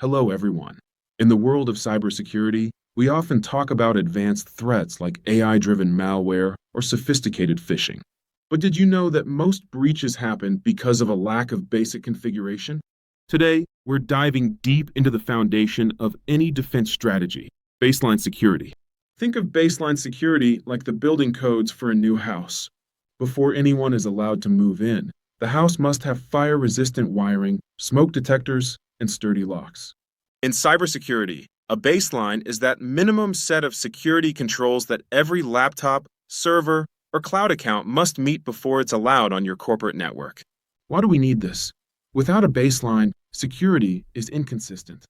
Hello, everyone. In the world of cybersecurity, we often talk about advanced threats like AI-driven malware or sophisticated phishing. But did you know that most breaches happen because of a lack of basic configuration? Today, we're diving deep into the foundation of any defense strategy, baseline security. Think of baseline security like the building codes for a new house. Before anyone is allowed to move in, the house must have fire-resistant wiring, smoke detectors, and sturdy locks. In cybersecurity, a baseline is that minimum set of security controls that every laptop, server, or cloud account must meet before it's allowed on your corporate network. Why do we need this? Without a baseline, security is inconsistent.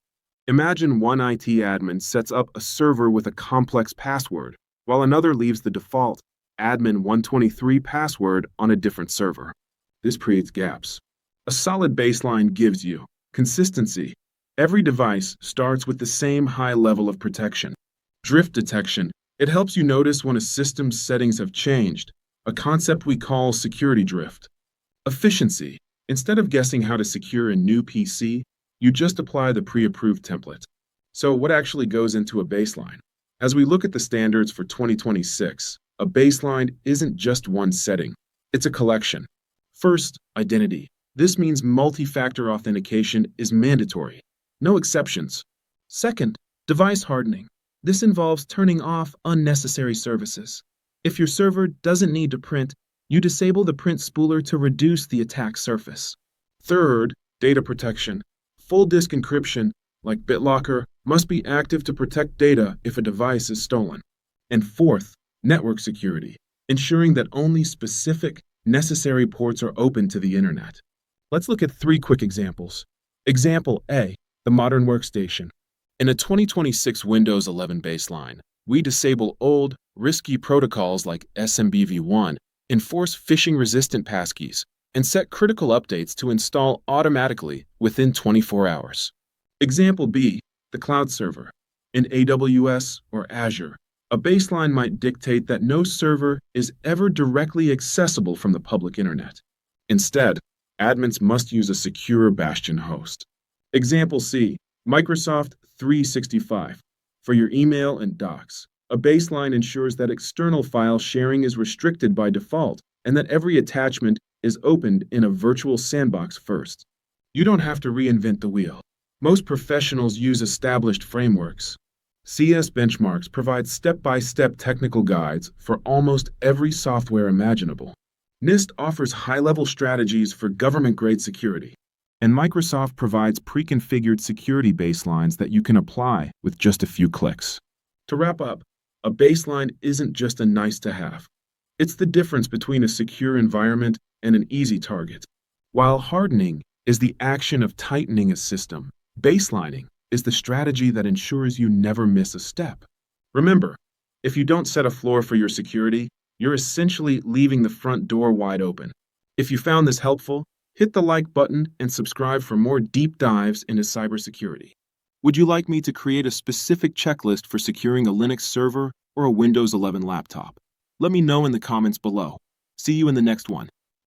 Imagine one IT admin sets up a server with a complex password, while another leaves the default admin 123 password on a different server. This creates gaps. A solid baseline gives you consistency. Every device starts with the same high level of protection. Drift detection. It helps you notice when a system's settings have changed, a concept we call security drift. Efficiency. Instead of guessing how to secure a new PC, you just apply the pre-approved template. So what actually goes into a baseline? As we look at the standards for 2026, a baseline isn't just one setting. It's a collection. First, identity. This means multi-factor authentication is mandatory. No exceptions. Second, device hardening. This involves turning off unnecessary services. If your server doesn't need to print, you disable the print spooler to reduce the attack surface. Third, data protection. Full disk encryption, like BitLocker, must be active to protect data if a device is stolen. And fourth, network security, ensuring that only specific, necessary ports are open to the internet. Let's look at 3 quick examples. Example A, the modern workstation. In a 2026 Windows 11 baseline, we disable old, risky protocols like SMBv1, enforce phishing-resistant passkeys, and set critical updates to install automatically within 24 hours. Example B, the cloud server. In AWS or Azure, a baseline might dictate that no server is ever directly accessible from the public internet. Instead, admins must use a secure bastion host. Example C, Microsoft 365. For your email and docs, a baseline ensures that external file sharing is restricted by default and that every attachment is opened in a virtual sandbox first. You don't have to reinvent the wheel. Most professionals use established frameworks. CS Benchmarks provides step-by-step technical guides for almost every software imaginable. NIST offers high-level strategies for government-grade security. And Microsoft provides pre-configured security baselines that you can apply with just a few clicks. To wrap up, a baseline isn't just a nice-to-have. It's the difference between a secure environment and an easy target. While hardening is the action of tightening a system, baselining is the strategy that ensures you never miss a step. Remember, if you don't set a floor for your security, you're essentially leaving the front door wide open. If you found this helpful, hit the like button and subscribe for more deep dives into cybersecurity. Would you like me to create a specific checklist for securing a Linux server or a Windows 11 laptop? Let me know in the comments below. See you in the next one.